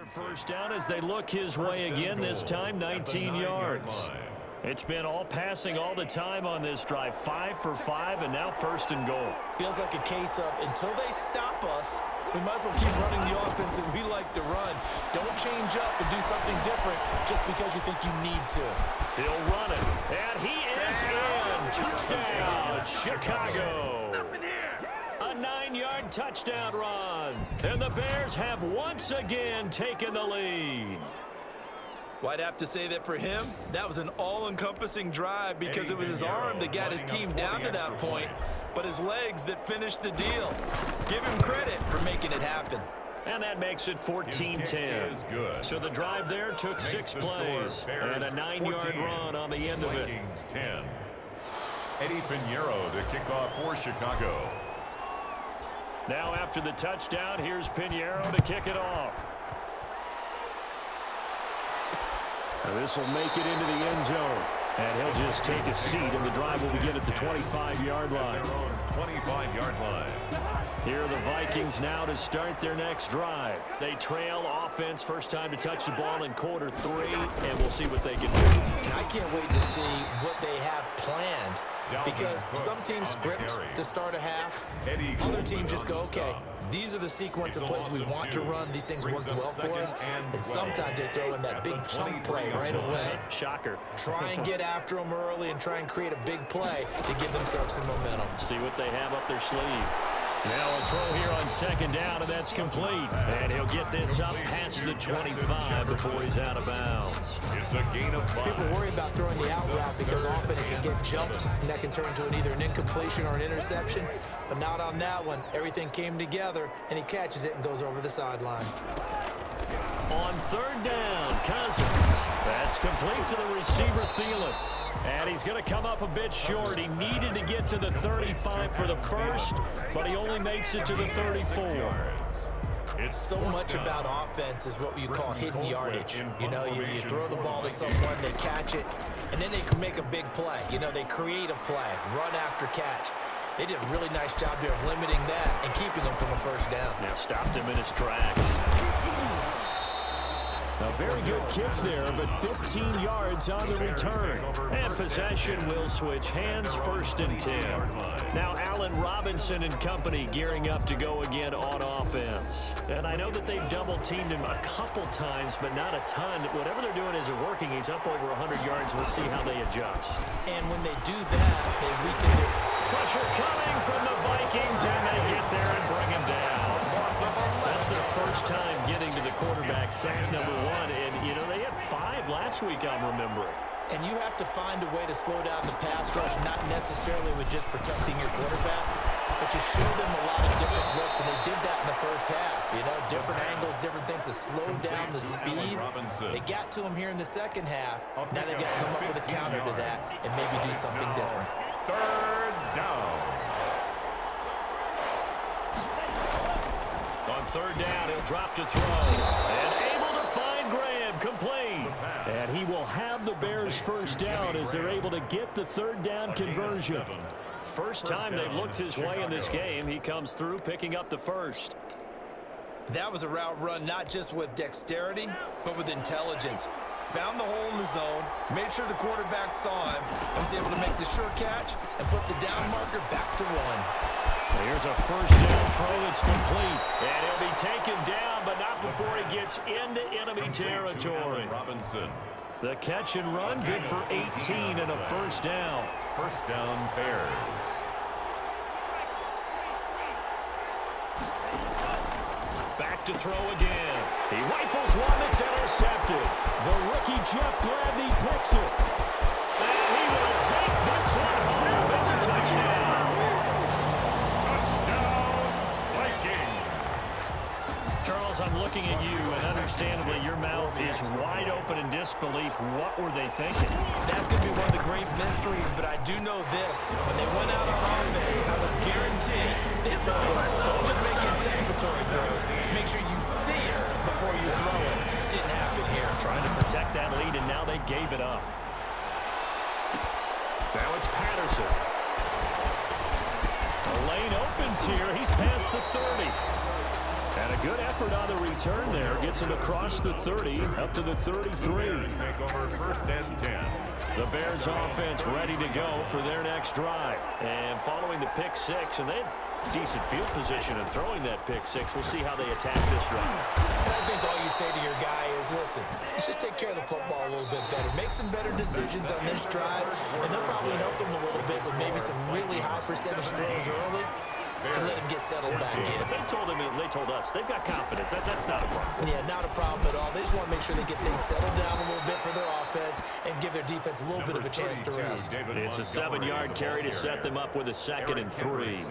First down as they look his way again, this time 19 yards. It's been all passing all the time on this drive. 5 for 5, and now first and goal. Feels like a case of until they stop us, we might as well keep running the offense that we like to run. Don't change up and do something different just because you think you need to. He'll run it, and he is in. Touchdown, Chicago. A 9-yard touchdown run, and the Bears have once again taken the lead. Well, I'd have to say that for him, that was an all-encompassing drive because it was his arm that got his team down to that point, but his legs that finished the deal. Give him credit for making it happen. And that makes it 14-10. So the drive there took 6 plays and a 9-yard run on the end of it. 10. Eddie Pinheiro to kick off for Chicago. Now after the touchdown, here's Pinheiro to kick it off. This will make it into the end zone. And he'll just take a seat, and the drive will begin at the 25-yard line. 25-yard line. Here are the Vikings now to start their next drive. They trail offense, first time to touch the ball in quarter 3, and we'll see what they can do. And I can't wait to see what they have planned, because some teams script to start a half. Other teams just go, okay, these are the sequence of plays we want to run. These things worked well for us. And sometimes they throw in that big chunk play right away. Shocker. Try and get after them early and try and create a big play to give themselves some momentum. See what they have up their sleeve. Now a throw here on second down, and that's complete. And he'll get this up past the 25 before he's out of bounds. It's a gain of 5. People worry about throwing the out route because often it can get jumped, and that can turn into either an incompletion or an interception. But not on that one. Everything came together, and he catches it and goes over the sideline. On third down, Cousins. That's complete to the receiver, Thielen. And he's going to come up a bit short. He needed to get to the 35 for the first, but he only makes it to the 34. It's so much about offense is what you call hidden yardage. You know, you throw the ball to someone, they catch it, and then they can make a big play. You know, they create a play, run after catch. They did a really nice job there of limiting that and keeping him from a first down. Now stopped him in his tracks. A very good kick there, but 15 yards on the return. And possession will switch hands, first and 10. Now Allen Robinson and company gearing up to go again on offense. And I know that they've double-teamed him a couple times, but not a ton. Whatever they're doing isn't working. He's up over 100 yards. We'll see how they adjust. And when they do that, they weaken it. Pressure coming from the Vikings, and they get there and bring him down. That's their first time getting to the quarterback, sack number 1. And, you know, they had 5 last week, I'm remembering. And you have to find a way to slow down the pass rush, not necessarily with just protecting your quarterback, but you show them a lot of different looks, and they did that in the first half. You know, different angles, different things to slow down the speed. They got to him here in the second half. Now they've got to come up with a counter to that and maybe do something different. Third down. On third down, he'll drop to throw. And able to find Graham, complete. And he will have the Bears first down as they're able to get the third down conversion. First time they've looked his way in this game. He comes through, picking up the first. That was a route run not just with dexterity, but with intelligence. Found the hole in the zone, made sure the quarterback saw him, and was able to make the sure catch and flip the down marker back to 1. Here's a first down throw that's complete. And he'll be taken down, but not before he gets into enemy territory. Robinson. The catch and run, good for 18 and a first down. First down, Bears. Back to throw again. He rifles one that's intercepted. The rookie Jeff Gladney picks it. And he will take this one home. It's a touchdown. Charles, I'm looking at you, and understandably, your mouth is wide open in disbelief. What were they thinking? That's going to be one of the great mysteries, but I do know this. When they went out on offense, I would guarantee they told them, don't just make anticipatory throws. Make sure you see it before you throw it. Didn't happen here. Trying to protect that lead, and now they gave it up. Now it's Patterson. The lane opens here. He's past the 30. And a good effort on the return there. Gets him across the 30, up to the 33. Take over 1st and 10. The Bears offense ready to go for their next drive. And following the pick six, and they had decent field position in throwing that pick six. We'll see how they attack this drive. And I think all you say to your guy is, listen, let's just take care of the football a little bit better. Make some better decisions on this drive, and they'll probably help him a little bit with maybe some really high percentage throws early to let him get settled back in. They told us they've got confidence. That's not a problem. Yeah, not a problem at all. They just want to make sure they get things settled down a little bit for their offense and give their defense a little bit of a chance to rest. It's a 7-yard carry to set them up with a 2nd and 3.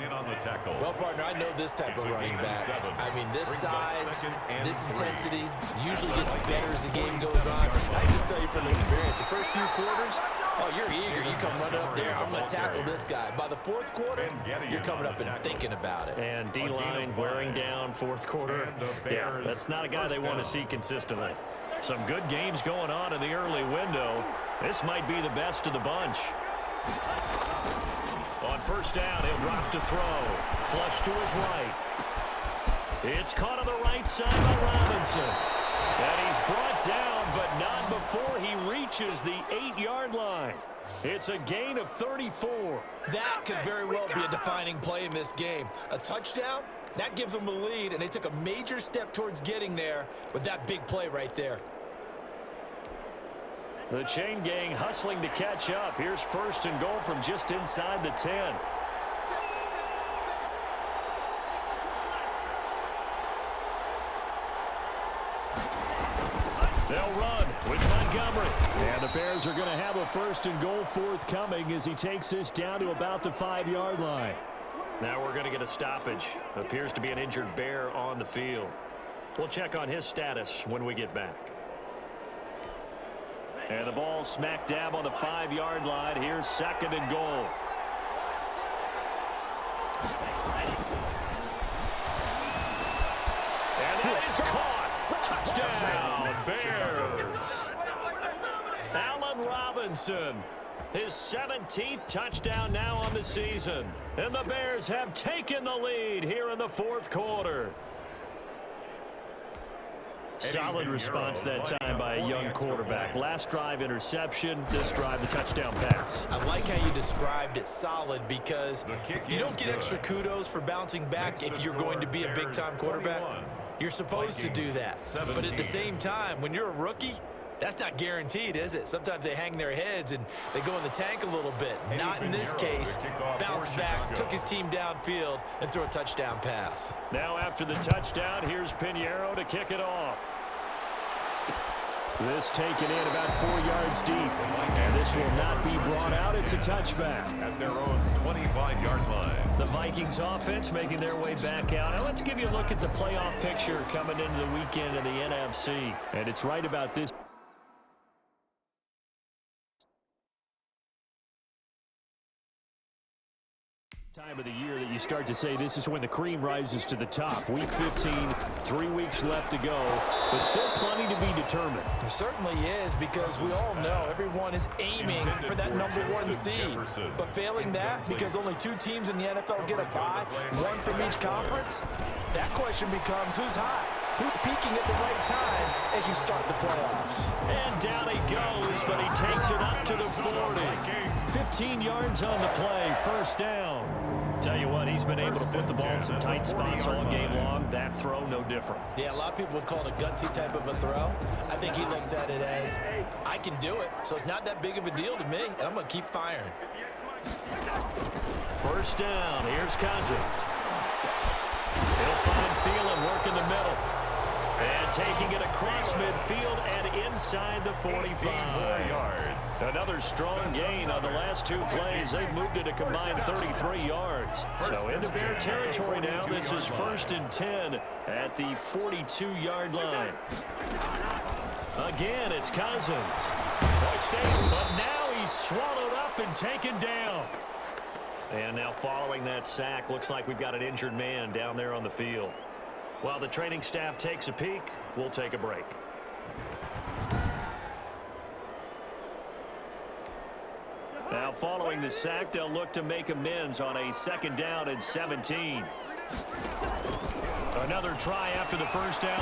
Well, partner, I know this type of running back. I mean, this size, this intensity usually gets better as the game goes on. I just tell you from experience, the first few quarters, oh, you're eager. You come running up there. I'm going to tackle this guy. By the 4th quarter, you're coming up and thinking about it. And D-line wearing down 4th quarter. Yeah, that's not a guy they want to see consistently. Some good games going on in the early window. This might be the best of the bunch. On 1st down, he'll drop to throw. Flush to his right. It's caught on the right side by Robinson. And he's brought down, but not before he reaches the 8-yard line. It's a gain of 34. That could very well be a defining play in this game. A touchdown, that gives them the lead, and they took a major step towards getting there with that big play right there. The chain gang hustling to catch up. Here's 1st and goal from just inside the 10. They'll run with Montgomery. And the Bears are going to have a 1st and goal forthcoming as he takes this down to about the 5-yard line. Now we're going to get a stoppage. Appears to be an injured Bear on the field. We'll check on his status when we get back. And the ball smack dab on the 5-yard line. Here's 2nd and goal. And that is caught. Touchdown, Bears. Allen Robinson, his 17th touchdown now on the season. And the Bears have taken the lead here in the 4th quarter. Solid response that time by a young quarterback. Last drive, interception. This drive, the touchdown pass. I like how you described it solid because you don't get extra kudos for bouncing back if you're going to be a big-time quarterback. You're supposed to do that. But at the same time, when you're a rookie, that's not guaranteed, is it? Sometimes they hang their heads and they go in the tank a little bit. Not in this case. Bounced back, took his team downfield, and threw a touchdown pass. Now after the touchdown, here's Pinheiro to kick it off. This taken in about 4 yards deep. And this will not be brought out. It's a touchback. At their own 25-yard line. The Vikings offense making their way back out. Now let's give you a look at the playoff picture coming into the weekend in the NFC. And it's right about this time of the year that you start to say this is when the cream rises to the top. Week 15, 3 weeks left to go, but still plenty to be determined. There certainly is, because we all know everyone is aiming for that #1 seed. But failing that, because only 2 teams in the NFL get a bye, 1 from each conference, that question becomes who's hot? Who's peaking at the right time as you start the playoffs? And down he goes, but he takes it up to the 40. 15 yards on the play, 1st down. Tell you what, he's been able to put the ball in some tight spots all game long. That throw, no different. Yeah, a lot of people would call it a gutsy type of a throw. I think he looks at it as, I can do it, so it's not that big of a deal to me, and I'm going to keep firing. 1st down, here's Cousins. He'll find Thielen working the middle. And taking it across midfield and inside the 45. Yards. Another strong gain on the last 2 plays. They've moved it a combined 33 yards. So into Bear territory now. This is 1st and 10 at the 42-yard line. Again, it's Cousins. But now he's swallowed up and taken down. And now following that sack, looks like we've got an injured man down there on the field. While the training staff takes a peek, we'll take a break. Now following the sack, they'll look to make amends on a 2nd down and 17. Another try after the first down.